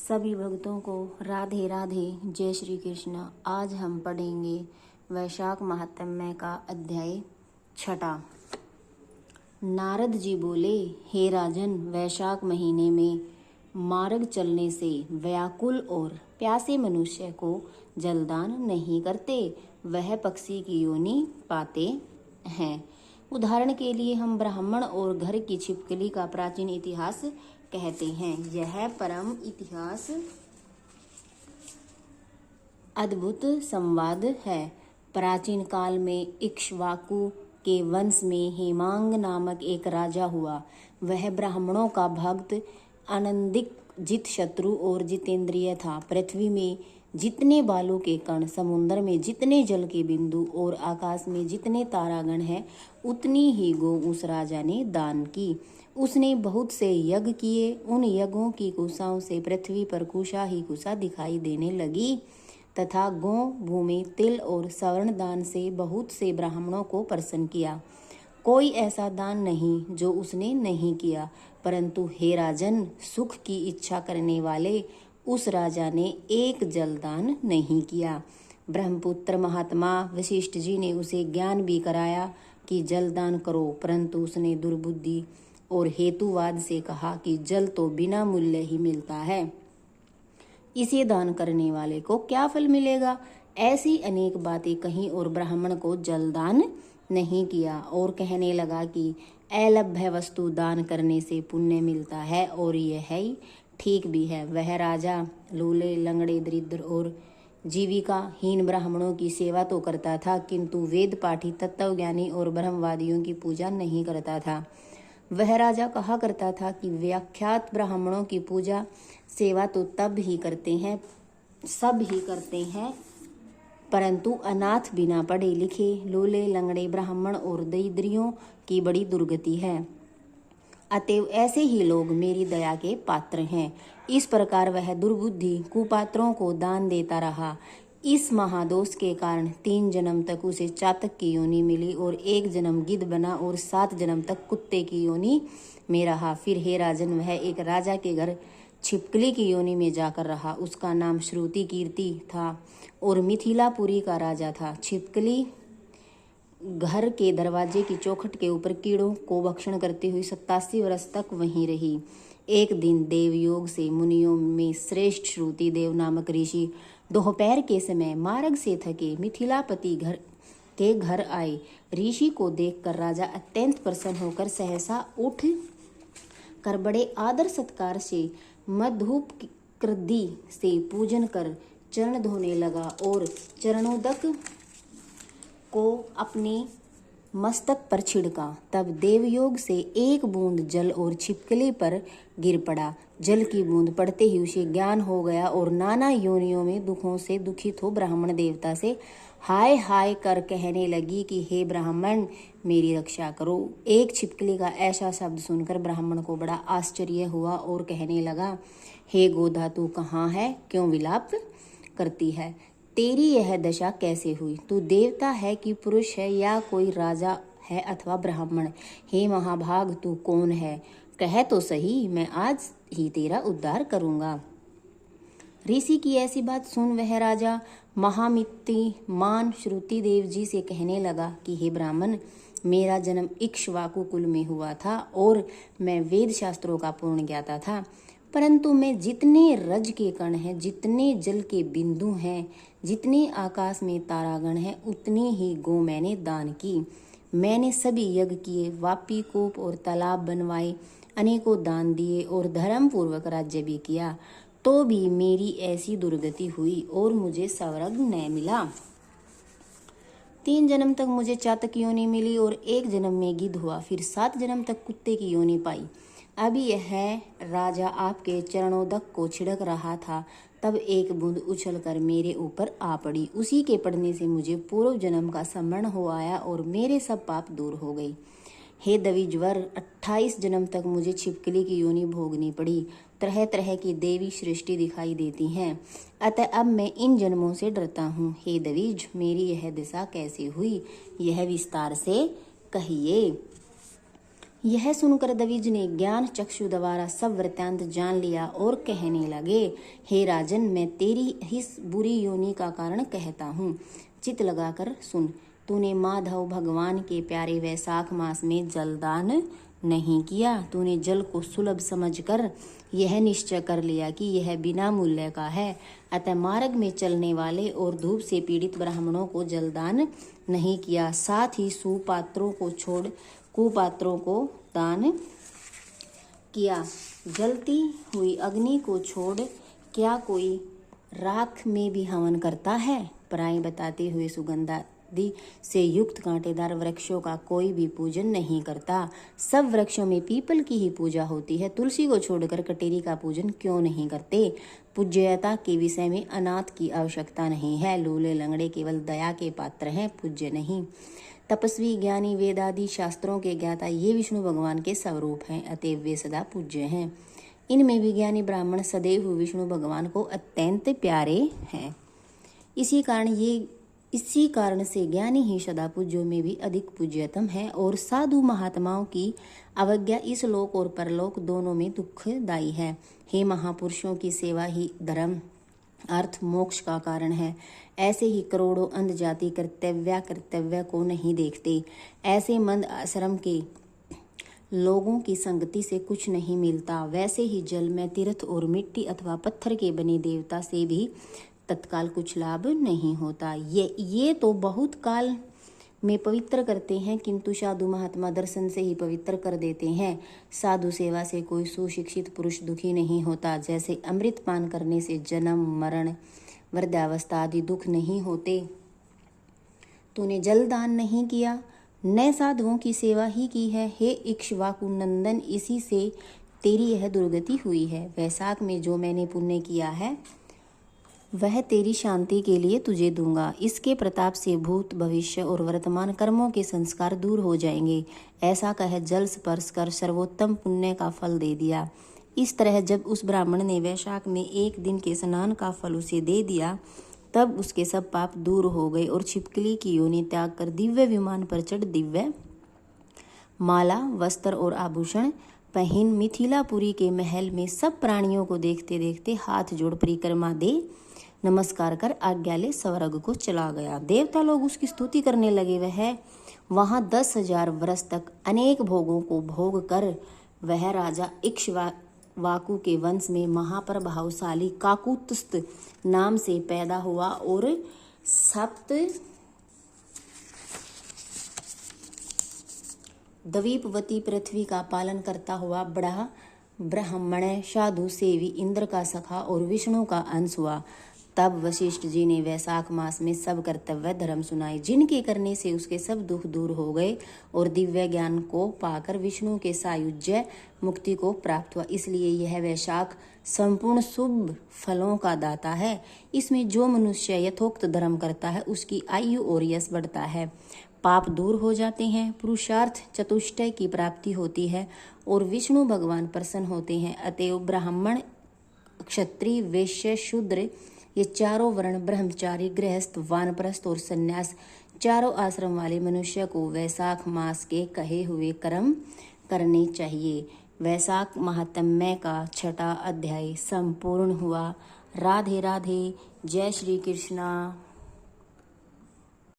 सभी भक्तों को राधे राधे, जय श्री कृष्ण। आज हम पढ़ेंगे वैशाख महात्म्य का अध्याय 6। नारद जी बोले, हे राजन, वैशाख महीने में मार्ग चलने से व्याकुल और प्यासे मनुष्य को जलदान नहीं करते, वह पक्षी की योनि पाते हैं। उदाहरण के लिए हम ब्राह्मण और घर की छिपकली का प्राचीन इतिहास कहते हैं। यह परम इतिहास अद्भुत संवाद है। प्राचीन काल में इक्ष्वाकु के वंश में हेमांग नामक एक राजा हुआ। वह ब्राह्मणों का भक्त, आनंदिक, जित शत्रु और जितेंद्रिय था। पृथ्वी में जितने बालू के कण, समुद्र में जितने जल के बिंदु और आकाश में जितने तारागण हैं, उतनी ही गौ उस राजा ने दान की। उसने बहुत से यज्ञ किए। उन यज्ञों की कुशाओं से पृथ्वी पर कुशा ही कुशा दिखाई देने लगी तथा गौ भूमि, तिल और स्वर्ण दान से बहुत से ब्राह्मणों को प्रसन्न किया। कोई ऐसा दान नहीं जो उसने नहीं किया। परंतु हे राजन, सुख की इच्छा करने वाले उस राजा ने एक जलदान नहीं किया। ब्रह्मपुत्र महात्मा वशिष्ठ जी ने उसे ज्ञान भी कराया कि जलदान करो, परंतु उसने दुर्बुद्धि और हेतुवाद से कहा कि जल तो बिना मूल्य ही मिलता है, इसे दान करने वाले को क्या फल मिलेगा। ऐसी अनेक बातें कहीं और ब्राह्मण को जलदान नहीं किया और कहने लगा कि अलभ्य वस्तु दान करने से पुण्य मिलता है और यह ही ठीक भी है। वह राजा लूले, लंगड़े, दरिद्र और जीविकाहीन ब्राह्मणों की सेवा तो करता था, किंतु वेद पाठी, तत्वज्ञानी और ब्रह्मवादियों की पूजा नहीं करता था। वह राजा कहा करता था कि व्याख्यात ब्राह्मणों की पूजा सेवा तो तब ही करते हैं, सब ही करते हैं, परंतु अनाथ, बिना पढ़े लिखे, लूले, लंगड़े ब्राह्मण और दरिद्रियों की बड़ी दुर्गति है। अतएव ऐसे ही लोग मेरी दया के पात्र हैं। इस प्रकार वह दुर्बुद्धि कुपात्रों को दान देता रहा। इस महादोष के कारण 3 जन्म तक उसे चातक की योनि मिली और 1 जन्म गिद्ध बना और 7 जन्म तक कुत्ते की योनि में रहा। फिर हे राजन, वह एक राजा के घर छिपकली की योनि में जाकर रहा। उसका नाम श्रुति कीर्ति था और मिथिलापुरी का राजा था। छिपकली घर के दरवाजे की चौखट के ऊपर कीड़ों को भक्षण करती हुई 87 वर्ष तक वहीं रही। एक दिन देवयोग से मुनियों में श्रेष्ठ श्रुति देव नामक ऋषि दोपहर के समय मार्ग से थके मिथिलापति घर आए। ऋषि को देखकर राजा अत्यंत प्रसन्न होकर सहसा उठ कर बड़े आदर सत्कार से मधुप कृद्धि से पूजन कर चरण धोने लगा और चरणोदक को अपने मस्तक पर छिड़का। तब देवयोग से एक बूंद जल और छिपकली पर गिर पड़ा। जल की बूंद पड़ते ही उसे ज्ञान हो गया और नाना योनियों में दुखों से दुखित हो ब्राह्मण देवता से हाय हाय कर कहने लगी कि हे ब्राह्मण, मेरी रक्षा करो। एक छिपकली का ऐसा शब्द सुनकर ब्राह्मण को बड़ा आश्चर्य हुआ और कहने लगा, हे गोधा, तू कहाँ है? क्यों विलाप करती है? तेरी यह दशा कैसे हुई? तू देवता है कि पुरुष है या कोई राजा है अथवा ब्राह्मण? हे महाभाग, तू कौन है? कह तो सही, मैं आज ही तेरा उद्धार करूंगा। ऋषि की ऐसी बात सुन वह राजा महामितिमान श्रुति देव जी से कहने लगा कि हे ब्राह्मण, मेरा जन्म इक्ष्वाकु कुल में हुआ था और मैं वेद शास्त्रों का पूर्ण ज्ञाता था, परंतु मैं जितने रज के कण हैं, जितने जल के बिंदु हैं, जितने आकाश में तारागण हैं, उतनी ही गौ मैंने दान की। मैंने सभी यज्ञ किए, वापी, कूप और तालाब बनवाए, अनेकों दान दिए और धर्म पूर्वक राज्य भी किया, तो भी मेरी ऐसी दुर्गति हुई और मुझे स्वर्ग न मिला। 3 जन्म तक मुझे चातक योनि मिली और 1 जन्म में गिद्ध हुआ, फिर 7 जन्म तक कुत्ते की योनि पाई। अभी यह राजा आपके चरणोदक को छिड़क रहा था, तब एक बूंद उछलकर मेरे ऊपर आ पड़ी। उसी के पड़ने से मुझे पूर्व जन्म का स्मरण हो आया और मेरे सब पाप दूर हो गई। हे दविज्वर, 28 जन्म तक मुझे छिपकली की योनि भोगनी पड़ी। तरह तरह की देवी सृष्टि दिखाई देती हैं, अतः अब मैं इन जन्मों से डरता हूँ। हे दविज, मेरी यह दशा कैसे हुई, यह विस्तार से कहिए। यह सुनकर द्विज ने ज्ञान चक्षु द्वारा सब वृत्तांत जान लिया और कहने लगे, हे राजन, मैं तेरी इस बुरी योनि का कारण कहता हूँ, चित लगाकर सुन। तूने माधव भगवान के प्यारे वैशाख मास में जलदान नहीं किया। तूने जल को सुलभ समझकर यह निश्चय कर लिया कि यह बिना मूल्य का है, अतः मार्ग में चलने वाले और धूप से पीड़ित ब्राह्मणों को जलदान नहीं किया। साथ ही सुपात्रों को छोड़ कुपात्रों को दान किया। जलती हुई अग्नि को छोड़ क्या कोई राख में भी हवन करता है? पराई बताते हुए सुगंधादि से युक्त कांटेदार वृक्षों का कोई भी पूजन नहीं करता। सब वृक्षों में पीपल की ही पूजा होती है। तुलसी को छोड़कर कटेरी का पूजन क्यों नहीं करते? पूज्यता के विषय में अनाथ की आवश्यकता नहीं है। लूले लंगड़े केवल दया के पात्र हैं, पूज्य नहीं। तपस्वी ज्ञानी वेदादि शास्त्रों के ज्ञाता ये विष्णु भगवान के स्वरूप हैं, अतएव वे सदा पूज्य हैं। इनमें विज्ञानी ब्राह्मण सदैव विष्णु भगवान को अत्यंत प्यारे हैं। इसी कारण से ज्ञानी ही सदा पूज्यों में भी अधिक पूज्यतम है, और साधु महात्माओं की अवज्ञा इस लोक और परलोक दोनों में दुखदायी है। हे महापुरुषों की सेवा ही धर्म अर्थ मोक्ष का कारण है। ऐसे ही करोड़ों अंध जाति कर्तव्य को नहीं देखते। ऐसे मंद आश्रम के लोगों की संगति से कुछ नहीं मिलता। वैसे ही जल में तीर्थ और मिट्टी अथवा पत्थर के बने देवता से भी तत्काल कुछ लाभ नहीं होता। ये तो बहुत काल में पवित्र करते हैं, किंतु साधु महात्मा दर्शन से ही पवित्र कर देते हैं। साधु सेवा से कोई सुशिक्षित पुरुष दुखी नहीं होता। जैसे अमृत पान करने से जन्म मरण वृद्धावस्था आदि दुख नहीं होते। तूने जल दान नहीं किया, न साधुओं की सेवा ही की है। हे इक्ष्वाकु नंदन, इसी से तेरी यह दुर्गति हुई है। वैशाख में जो मैंने पुण्य किया है वह तेरी शांति के लिए तुझे दूंगा। इसके प्रताप से भूत भविष्य और वर्तमान कर्मों के संस्कार दूर हो जाएंगे। ऐसा कह जल स्पर्श कर सर्वोत्तम पुण्य का फल दे दिया। इस तरह जब उस ब्राह्मण ने वैशाख में एक दिन के स्नान का फल उसे दे दिया, तब उसके सब पाप दूर हो गए और छिपकली की योनि त्याग कर दिव्य विमान पर चढ़ दिव्य माला वस्त्र और आभूषण पहन मिथिलापुरी के महल में सब प्राणियों को देखते देखते हाथ जोड़ परिक्रमा दे नमस्कार कर आज्ञा ले स्वर्ग को चला गया। देवता लोग उसकी स्तुति करने लगे। वह वहां 10,000 वर्ष तक अनेक भोगों को भोग कर वह राजा इक्ष्वाकु के वंश में महाप्रभावशाली काकुत्स्थ नाम से पैदा हुआ और सप्त द्वीपवती पृथ्वी का पालन करता हुआ बड़ा ब्राह्मण साधु सेवी इंद्र का सखा और विष्णु का अंश हुआ। तब वशिष्ठ जी ने वैशाख मास में सब कर्तव्य धर्म सुनाए, जिनके करने से उसके सब दुख दूर हो गए और दिव्य ज्ञान को पाकर विष्णु के सायुज्य मुक्ति को प्राप्त हुआ। इसलिए यह वैशाख संपूर्ण शुभ फलों का दाता है। इसमें जो मनुष्य यथोक्त धर्म करता है उसकी आयु और यश बढ़ता है, पाप दूर हो जाते हैं, पुरुषार्थ चतुष्टय की प्राप्ति होती है और विष्णु भगवान प्रसन्न होते हैं। अतएव ब्राह्मण क्षत्रिय वैश्य शूद्र ये चारों वर्ण ब्रह्मचारी गृहस्थ वानप्रस्थ और सन्यास चारों आश्रम वाले मनुष्य को वैशाख मास के कहे हुए कर्म करने चाहिए। वैशाख महात्म्य का 6वां अध्याय संपूर्ण हुआ। राधे राधे। जय श्री कृष्णा।